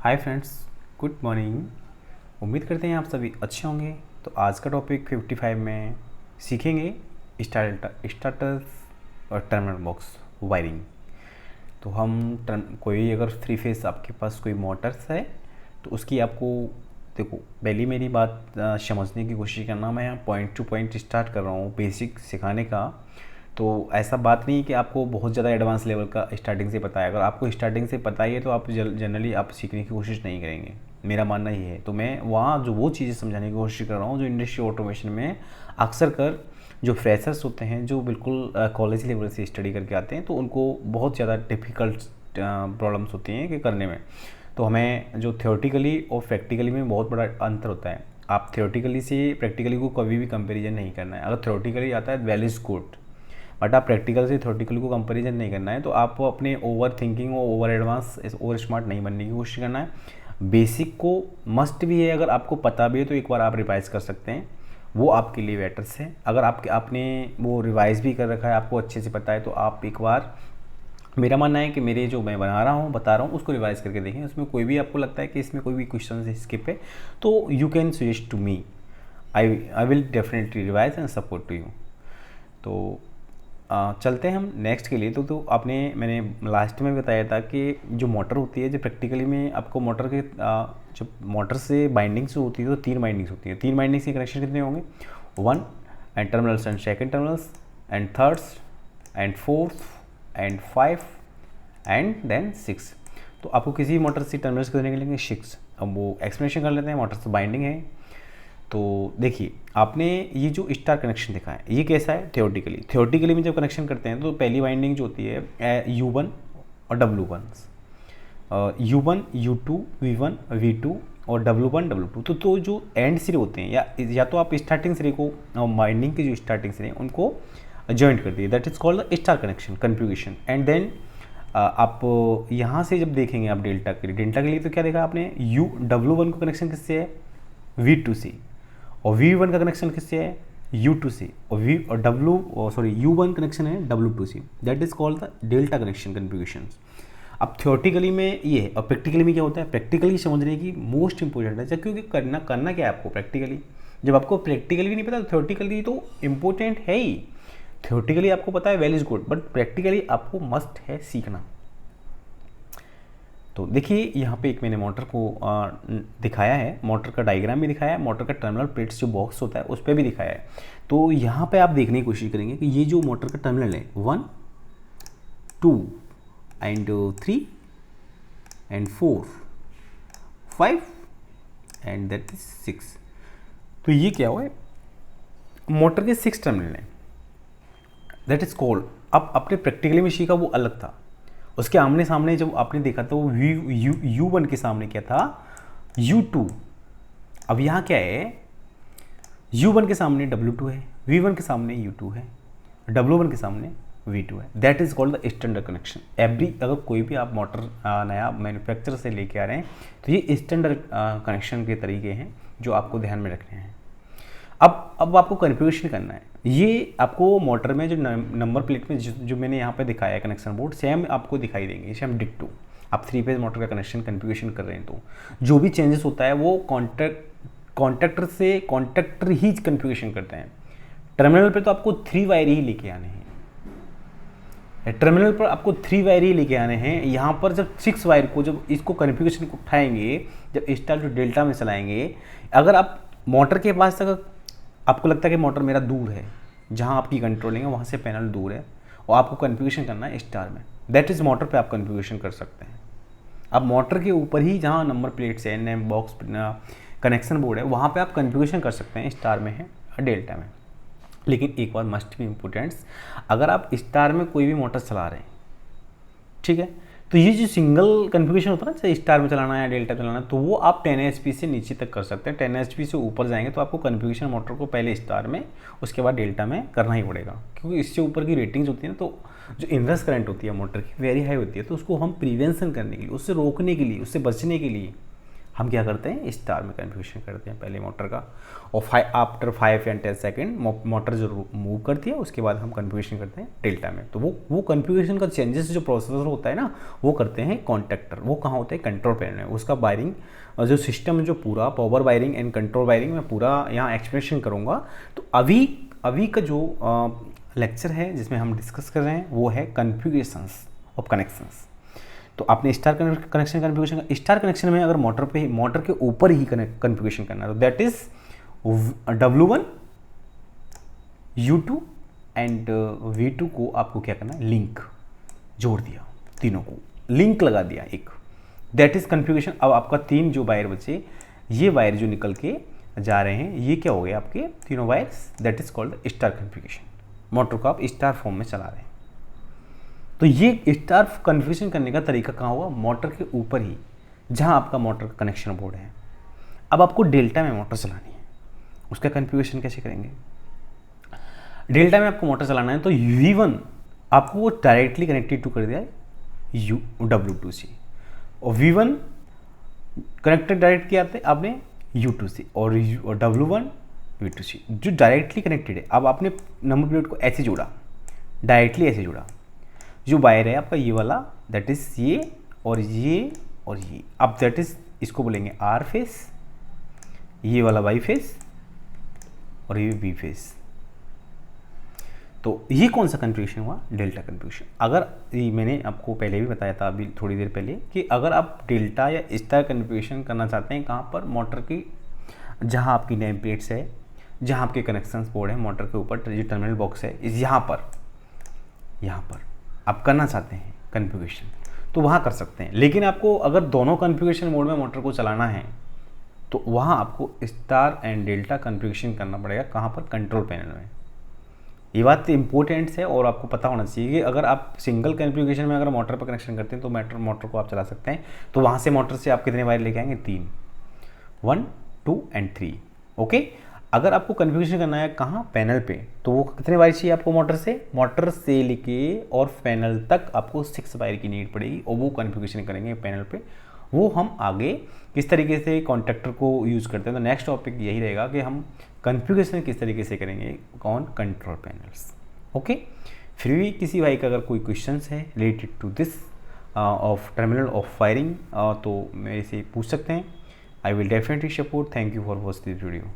Hi friends, good morning. उम्मीद करते हैं आप सभी अच्छे होंगे। तो आज का टॉपिक 55 में सीखेंगे स्टार्टर्स और टर्मिनल बॉक्स वायरिंग। तो हम कोई अगर 3 फेस आपके पास कोई मोटर्स है तो उसकी आपको देखो, पहली मेरी बात समझने की कोशिश करना। मैं यहाँ पॉइंट टू पॉइंट स्टार्ट कर रहा हूँ बेसिक सिखाने का। तो ऐसा बात नहीं कि आपको बहुत ज़्यादा एडवांस लेवल का स्टार्टिंग से पता है। अगर आपको स्टार्टिंग से पता ही है तो आप जनरली आप सीखने की कोशिश नहीं करेंगे, मेरा मानना ये है। तो मैं वहाँ जो वो चीज़ें समझाने की कोशिश कर रहा हूँ जो इंडस्ट्री ऑटोमेशन में अक्सर कर जो फ्रेशर्स होते हैं, जो बिल्कुल कॉलेज लेवल से स्टडी करके आते हैं, तो उनको बहुत ज़्यादा डिफ़िकल्ट प्रॉब्लम्स होती हैं कि करने में। तो हमें जो थियोरेटिकली और प्रैक्टिकली में बहुत बड़ा अंतर होता है। आप थियोरेटिकली से प्रैक्टिकली को कभी भी कंपैरिजन नहीं करना है। अगर थियोरेटिकली आता है वेल इज़ गुड, बट आप प्रैक्टिकल से थ्योरेटिकल को कंपैरिजन नहीं करना है। तो आप अपने ओवर थिंकिंग और ओवर एडवांस ओवर स्मार्ट नहीं बनने की कोशिश करना है। बेसिक को मस्ट भी है, अगर आपको पता भी है तो एक बार आप रिवाइज़ कर सकते हैं, वो आपके लिए बेटर है। अगर आपने वो रिवाइज़ भी कर रखा है, आपको अच्छे से पता है, तो आप एक बार, मेरा मानना है कि मेरे जो मैं बता रहा हूँ उसको रिवाइज़ करके देखें। उसमें कोई भी आपको लगता है कि इसमें कोई भी क्वेश्चन स्किप है तो you can suggest to me, I will definitely revise and support to you. तो चलते हैं हम नेक्स्ट के लिए। तो मैंने लास्ट में बताया था कि जो मोटर होती है, जो प्रैक्टिकली में आपको मोटर के जो मोटर से बाइंडिंग्स होती है, तो 3 बाइंडिंग्स होती है। 3 बाइंडिंग्स के कनेक्शन कितने होंगे? 1 and terminals and second terminals and thirds and fourth and 5 and then 6। तो आपको किसी मोटर से टर्मिनल्स कितने मिलेंगे? 6। अब वो एक्सप्लेनेशन कर लेते हैं। मोटर से बाइंडिंग है, तो देखिए आपने ये जो स्टार कनेक्शन देखा है ये कैसा है? थियोरेटिकली में जब कनेक्शन करते हैं तो पहली वाइंडिंग जो होती है U1 और W1, U1 U2 V1 V2 और W1 W2। तो जो एंड सिरे होते हैं, या तो आप स्टार्टिंग सिरे को, वाइंडिंग के जो स्टार्टिंग सिरे उनको जॉइंट कर दिए, that is called the star connection configuration. And then आप यहाँ से जब देखेंगे आप डेल्टा के लिए तो क्या देखा आपने? W1 को कनेक्शन किससे है? V2 से। और V1 का कनेक्शन किससे है? U2 से। और U1 कनेक्शन है W2 से। That is called the delta connection configuration. अब थियोरेटिकली में ये है, और प्रैक्टिकली में क्या होता है? प्रैक्टिकली समझने की मोस्ट इंपॉर्टेंट है, क्योंकि करना क्या है आपको प्रैक्टिकली। जब आपको प्रैक्टिकली भी नहीं पता तो थियोरेटिकली तो इम्पोर्टेंट है ही। थियोरेटिकली आपको पता है well is good, but practically आपको मस्ट है सीखना। तो देखिए यहाँ पे एक मैंने मोटर को दिखाया है, मोटर का डायग्राम भी दिखाया है, मोटर का टर्मिनल प्लेट्स जो बॉक्स होता है उस पर भी दिखाया है। तो यहाँ पे आप देखने की कोशिश करेंगे कि ये जो मोटर का टर्मिनल है 1 2 and 3 and 4 5 and that is 6। तो ये क्या हुआ है? मोटर के 6 टर्मिनल हैं, दैट इज कॉल्ड। अब अपने प्रैक्टिकली में सीखा वो अलग था, उसके आमने सामने जब आपने देखा तो वो U1 के सामने क्या था? U2। अब यहाँ क्या है? U1 के सामने W2 है, V1 के सामने U2 है, W1 के सामने V2 है। That is called the standard connection. अगर कोई भी आप मोटर नया मैन्युफैक्चर से लेके आ रहे हैं तो ये स्टैंडर्ड कनेक्शन के तरीके हैं जो आपको ध्यान में रखने हैं। अब आपको कन्फ्यूगेशन करना है। ये आपको मोटर में जो नंबर प्लेट में जो मैंने यहाँ पे दिखाया है कनेक्शन बोर्ड, सेम आपको दिखाई देंगे, सेम डिक्टो। आप 3 फेज मोटर का कनेक्शन कन्फ्यूगेशन कर रहे हैं तो जो भी चेंजेस होता है वो कॉन्ट्रैक्टर ही कन्फ्यूगेशन करते हैं। टर्मिनल पर तो आपको 3 वायर ही लेके आने हैं, टर्मिनल पर आपको 3 वायर ही लेके आने हैं। यहाँ पर जब 6 वायर को, जब इसको कन्फ्यूगेशन को उठाएंगे, जब स्टार टू डेल्टा में चलाएंगे, अगर आप मोटर के पास तक आपको लगता है कि मोटर मेरा दूर है, जहाँ आपकी कंट्रोलिंग है वहाँ से पैनल दूर है और आपको कन्फ्यूगेशन करना है स्टार में, दैट इज़ मोटर पे आप कन्फ्यूगेशन कर सकते हैं। अब मोटर के ऊपर ही जहाँ नंबर प्लेट्स है, नेम बॉक्स, कनेक्शन बोर्ड है, वहाँ पे आप कन्फ्यूगेशन कर सकते हैं, स्टार में है और डेल्टा में। लेकिन एक बार मस्ट भी इम्पोर्टेंट्स, अगर आप स्टार में कोई भी मोटर चला रहे हैं, ठीक है, तो ये जो सिंगल कन्फ्यूगेशन होता है ना, चाहे स्टार में चलाना है या डेल्टा चलाना है, तो वो आप 10 HP से नीचे तक कर सकते हैं। 10 HP से ऊपर जाएंगे तो आपको कन्फ्यूगेशन मोटर को पहले स्टार में, उसके बाद डेल्टा में करना ही पड़ेगा, क्योंकि इससे ऊपर की रेटिंग्स होती है ना, तो जो इनवर्स करंट होती है मोटर की वेरी हाई होती है। तो उसको हम प्रिवेंशन करने के लिए, उससे रोकने के लिए, उससे बचने के लिए हम क्या करते हैं, स्टार में कन्फिग्रेशन करते हैं पहले मोटर का, और आफ्टर 5 या 10 सेकेंड मोटर जो मूव करती है उसके बाद हम कन्फिग्रेशन करते हैं डेल्टा में। तो वो कन्फिग्रेशन का चेंजेस जो प्रोसेसर होता है ना वो करते हैं कॉन्टैक्टर। वो कहाँ होते हैं, कंट्रोल पैनल में। उसका वायरिंग जो सिस्टम जो पूरा power wiring and control wiring मैं पूरा यहाँ एक्सप्लेनेशन करूँगा। तो अभी का जो लेक्चर है जिसमें हम डिस्कस कर रहे हैं वो है कन्फिग्रेशंस ऑफ कनेक्शंस। तो आपने स्टार कनेक्शन कन्फिग्रेशन का, स्टार कनेक्शन में अगर मोटर के ऊपर ही कन्फिग्रेशन करना है तो that is W1 U2 and V2 को आपको क्या करना है, लिंक जोड़ दिया, तीनों को लिंक लगा दिया एक, दैट इज कन्फिग्रेशन। अब आपका 3 जो वायर बचे, ये वायर जो निकल के जा रहे हैं ये क्या हो गए आपके तीनों wires, that is called star configuration. Motor को आप स्टार फॉर्म में चला रहे हैं। तो ये स्टार कन्फिग्रेशन करने का तरीका कहाँ हुआ, मोटर के ऊपर ही जहाँ आपका मोटर का कनेक्शन बोर्ड है। अब आपको डेल्टा में मोटर चलानी है, उसका कन्फिग्रेशन कैसे करेंगे। डेल्टा में आपको मोटर चलाना है तो V1 आपको वो डायरेक्टली कनेक्टेड टू कर दिया है W2 से, और V1 कनेक्टेड डायरेक्ट किया आपने U2 से, और W1 V2 से जो डायरेक्टली कनेक्टेड है। अब आपने नंबर प्लेट को ऐसे जोड़ा, डायरेक्टली ऐसे जोड़ा। जो वायर है आपका ये वाला, दैट इज ये और ये और ये, अब दैट इज इसको बोलेंगे R फेस, ये वाला Y फेस और ये B फेस। तो ये कौन सा कन्फिग्रेशन हुआ, डेल्टा कन्फिग्रेशन। अगर ये मैंने आपको पहले भी बताया था अभी थोड़ी देर पहले कि अगर आप डेल्टा या स्टार कन्फिग्रेशन करना चाहते हैं कहाँ पर, मोटर की जहाँ आपकी नेम प्लेट्स है, जहाँ आपके कनेक्शंस बोर्ड है, मोटर के ऊपर जो टर्मिनल बॉक्स है, इस यहाँ पर आप करना चाहते हैं कन्फिग्रेशन तो वहाँ कर सकते हैं। लेकिन आपको अगर दोनों कन्फिग्रेशन मोड में मोटर को चलाना है तो वहाँ आपको स्टार एंड डेल्टा कन्फिग्रेशन करना पड़ेगा, कहाँ पर, कंट्रोल पैनल में। ये बात इंपॉर्टेंट है और आपको पता होना चाहिए कि अगर आप सिंगल कन्फिग्रेशन में अगर मोटर पर कनेक्शन करते हैं तो मोटर को आप चला सकते हैं। तो वहाँ से मोटर से आप कितने वायर लेके आएंगे, 3, 1, 2 एंड 3। ओके। अगर आपको कन्फिग्रेशन करना है कहाँ, पैनल पे, तो वो कितने वायर चाहिए आपको, मोटर से लेके और पैनल तक आपको 6 वायर की नीड पड़ेगी, और वो कन्फिग्रेशन करेंगे पैनल पे। वो हम आगे किस तरीके से कॉन्टैक्टर को यूज़ करते हैं, तो नेक्स्ट टॉपिक यही रहेगा कि हम कन्फिग्रेशन किस तरीके से करेंगे कौन, कंट्रोल पैनल्स। ओके। फिर भी किसी भाई का अगर कोई क्वेश्चंस है related to this of terminal of wiring तो मेरे से पूछ सकते हैं। I will definitely support. Thank you for watch this video.